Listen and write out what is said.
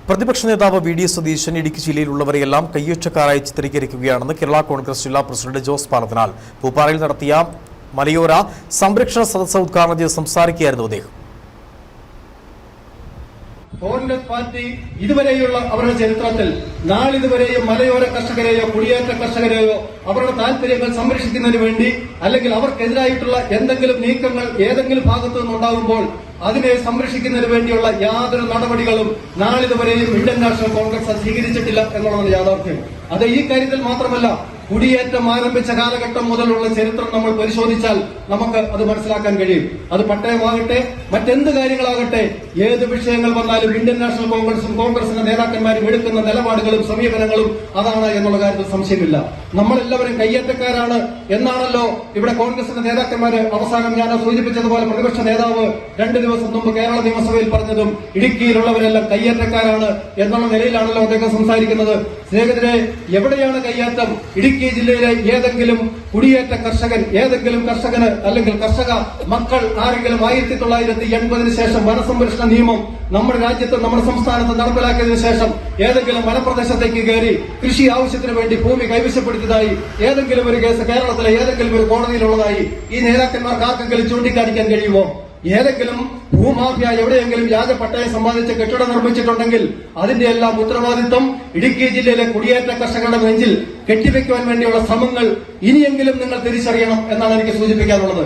പ്രതിപക്ഷ നേതാവ് V D Satheesan Idukki ജില്ലയിലുള്ളവരെയെല്ലാം കയ്യേറ്റക്കാരായി ചിത്രീകരിക്കുകയാണെന്ന് Kerala Congress ജില്ലാ പ്രസിഡന്റ് ജോസ് പാലത്തിനാൽ പൂപ്പാറയിൽ നടത്തിയ മലയോര സംരക്ഷണ സദസ്സ് ഉദ്ഘാടനം ചെയ്ത് സംസാരിക്കുകയായിരുന്നു അദ്ദേഹം. കോൺഗ്രസ് പാർട്ടി ഇതുവരെയുള്ള അവരുടെ ചരിത്രത്തിൽ നാളിതുവരെയും മലയോര കർഷകരെയോ കുടിയേറ്റ കർഷകരെയോ അവരുടെ താൽപര്യങ്ങൾ സംരക്ഷിക്കുന്നതിന് വേണ്ടി അല്ലെങ്കിൽ അവർക്കെതിരായിട്ടുള്ള എന്തെങ്കിലും നീക്കങ്ങൾ ഏതെങ്കിലും ഭാഗത്തു നിന്നുണ്ടാകുമ്പോൾ അതിനെ സംരക്ഷിക്കുന്നതിന് വേണ്ടിയുള്ള യാതൊരു നടപടികളും നാളിതുവരെയും ഇന്ത്യൻ നാഷണൽ കോൺഗ്രസ് സ്വീകരിച്ചിട്ടില്ല എന്നുള്ളതാണ് യാഥാർത്ഥ്യം. അത് ഈ കാര്യത്തിൽ മാത്രമല്ല, കുടിയേറ്റം ആരംഭിച്ച കാലഘട്ടം മുതലുള്ള ചരിത്രം നമ്മൾ പരിശോധിച്ചാൽ നമുക്ക് അത് മനസ്സിലാക്കാൻ കഴിയും. അത് പട്ടയമാകട്ടെ മറ്റെന്ത് കാര്യങ്ങളാകട്ടെ, ഏത് വിഷയങ്ങൾ വന്നാലും ഇന്ത്യൻ നാഷണൽ കോൺഗ്രസും കോൺഗ്രസിന്റെ നേതാക്കന്മാരും എടുക്കുന്ന നിലപാടുകളും സമീപനങ്ങളും അതാണ് എന്നുള്ള കാര്യത്തിൽ സംശയമില്ല. നമ്മളെല്ലാവരും കയ്യേറ്റക്കാരാണ് എന്നാണല്ലോ ഇവിടെ കോൺഗ്രസിന്റെ നേതാക്കന്മാര് അവസാനം ഞാൻ സൂചിപ്പിച്ചതുപോലെ പ്രതിപക്ഷ നേതാവ് 2 ദിവസം മുമ്പ് കേരള നിയമസഭയിൽ പറഞ്ഞതും ഇടുക്കിയിലുള്ളവരെല്ലാം കയ്യേറ്റക്കാരാണ് എന്നുള്ള നിലയിലാണല്ലോ അദ്ദേഹം സംസാരിക്കുന്നത്. സ്നേഹിതരെ, എവിടെയാണ് കയ്യേറ്റം? ഇടുക്കി ജില്ലയിലെ ഏതെങ്കിലും കുടിയേറ്റ കർഷകൻ, ഏതെങ്കിലും കർഷകന് അല്ലെങ്കിൽ കർഷക മക്കൾ ആരെങ്കിലും 1980 ശേഷം വനസംരക്ഷണ നിയമം നമ്മുടെ രാജ്യത്ത് നമ്മുടെ സംസ്ഥാനത്ത് നടപ്പിലാക്കിയതിനു ശേഷം ഏതെങ്കിലും വനപ്രദേശത്തേക്ക് കയറി കൃഷി ആവശ്യത്തിന് വേണ്ടി ഭൂമി കൈവശപ്പെടുത്തിയതായി ഏതെങ്കിലും ഒരു കേസ് കേരളത്തിലെ ഏതെങ്കിലും ഒരു കോടതിയിലുള്ളതായി ഈ നേതാക്കന്മാർക്ക് ആർക്കെങ്കിലും ചൂണ്ടിക്കാണിക്കാൻ കഴിയുമോ? ഏതെങ്കിലും ഭൂമാഫിയ എവിടെയെങ്കിലും വ്യാജ പട്ടയം സമ്പാദിച്ച് കെട്ടിടം നിർമ്മിച്ചിട്ടുണ്ടെങ്കിൽ അതിന്റെ എല്ലാം ഉത്തരവാദിത്വം ഇടുക്കി ജില്ലയിലെ കുടിയേറ്റ കർഷകരുടെ നെഞ്ചിൽ കെട്ടിവെക്കുവാൻ വേണ്ടിയുള്ള ശ്രമങ്ങൾ ഇനിയെങ്കിലും നിങ്ങൾ തിരിച്ചറിയണം എന്നാണ് എനിക്ക് സൂചിപ്പിക്കാനുള്ളത്.